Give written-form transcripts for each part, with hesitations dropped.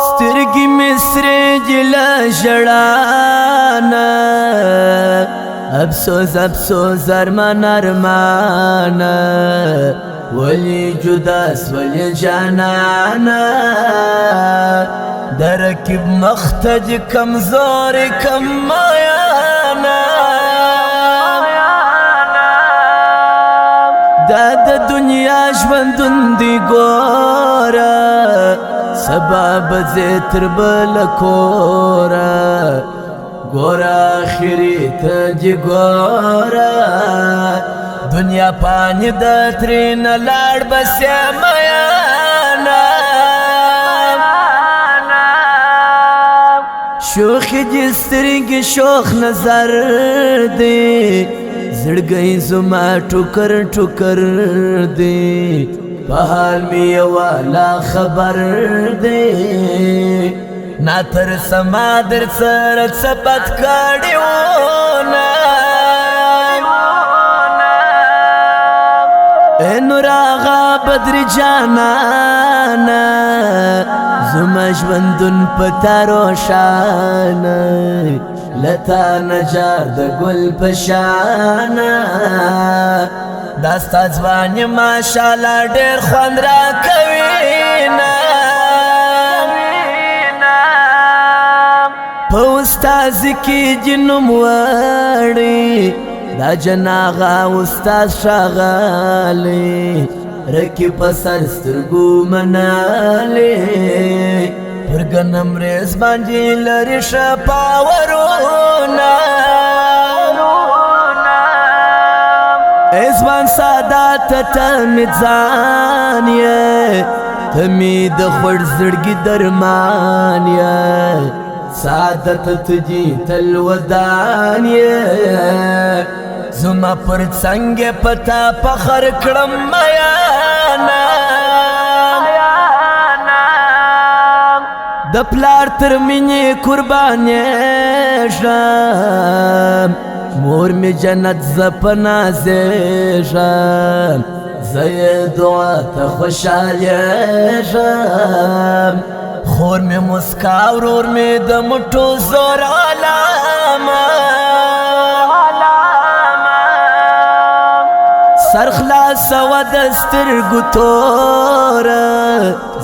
سترګې مې سرې دي له ژړانه، افسوس افسوس ارمان ارمانه، ولې جدا سولې جانانه، د رقیب مخ ته دې کمزورې کم مایانه، دا د دنیا ژوندون دی ګوره، سبا به زه تر بله کوره، ګوره آخري ته دې ګوره، دنیا پانې د ترېنه لاړ بس یې میانه، شوخې دې سترګې شوخ نظر دی، زړګی زما ټوکر ټوکر دی، په حال مې یوالا خبر دی، ناترسما در سره څه بد کړي ونه، ای نور آغا بدر جانانه، زما ژوندون په تا روښانه، لتا نجار د ګل په شانه، دا ستا ځواني ماشاءالله ډېر خوند راکوینه، په استازي کې دې نوم وړی، دا جناغه استاد ښاغلی، رکې په سر سترګو منالې، پر ګنم ریز باندې لري ښه پاورونه، ای ځوان سادات ته مې ځان یې، ته مې د خوږ زړګي درمان یې، سعادت ته دې تل ودان یې، زما پر څنګ په تا فخر کړم میانه، د پلار تر مینې قربانېږم، مور مې جنت زه په نازېږم، زه یې دعا ته خوشحالېږم، خور مې مسکا ورور مې د مټو زور علامه، سر خلاصوه د سترګو توره،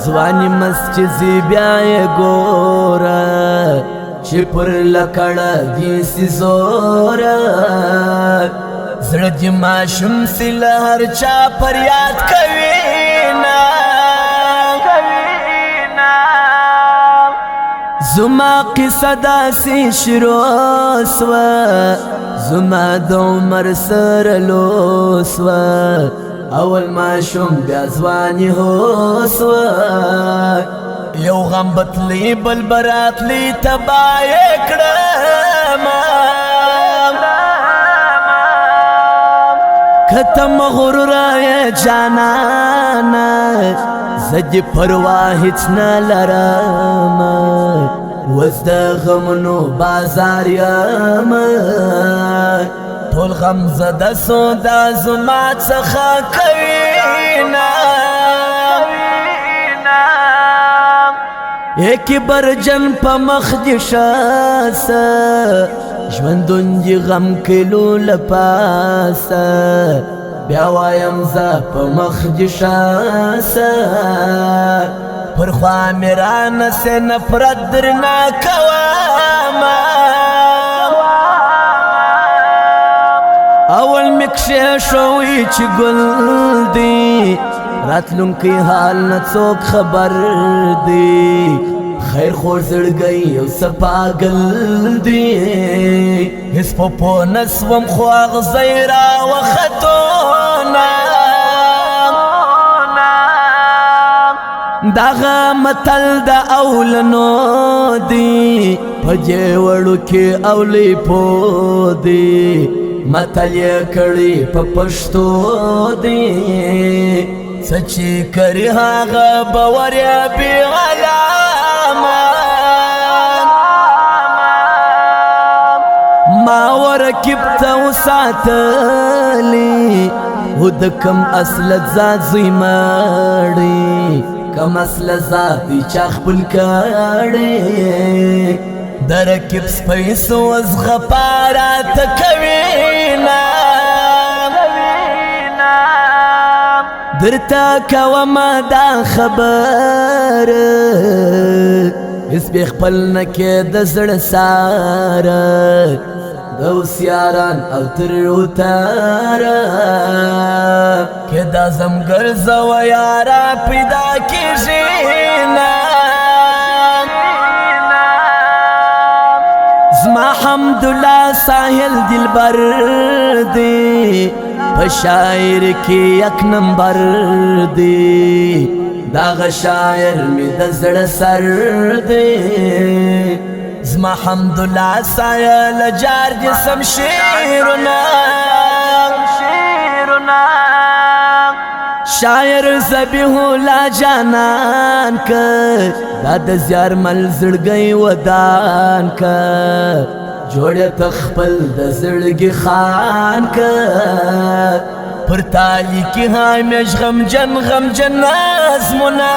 ځواني مست چې ځي بیا یې ګوره، چې پر لکړه دې سي زوره، زړه دې ماشوم سي له هر چا فریاد کوینه، زما قصه داسې شروع سوه، زما د عمر سره لوسوه، اول ماشوم بیا ځواني هوسوه، یو غم بتلی بل براتلی تباه یې کړمه، که ته مغروره یې جانانه، زه دې پروا هېڅ نه لرمه، اوس د غمونو بازار یمه، ټول غم زده سودا زما څخه کوینه، یکی برجن په مخ دې شاسه، ژوندون دې غم کلو له پاسه، بیا وایم زه په مخ دې شاسه، پر خوا مې رانسې نفرت درنه کومه، اول مې کښېښوی چې ګل دی، راتلونکی حال نه څوک خبر دی، خیر خور زړګی یو څه پاگل دی، هېڅ په پوه نه سوم خو اغزی راوختونه، دغه متل د اولنو دی، په دې وړو کې اولی پو دی، متل یې کړي په پښتو دی، څه چې کري هغه باور یې بې علامه، ما ورکب ته وساتلی، هو د کم اصل ځا زوی مړی، کم اصل ذاتی چا خپل کړي درکب سپیسو از غپارات کوینا درتا کوما دا خبر اس بی خپل نکی دزر سار دوس یاران او تر اتارا که دا زمگر زو یارا پیدا کی جینا زما حمداللہ ساحل دل بر دی شاعر کی یک نمبر دی داغ شاعر می دزڑ سر دی زما حمداللہ سایل جار جسم شیرنا شاعر زبیحو لا جانان کر داد زیار مل زڑگئی ودان کر جوڑے تخپل د زړګي خان کا پر تالی کی همیش غم جن ناز منا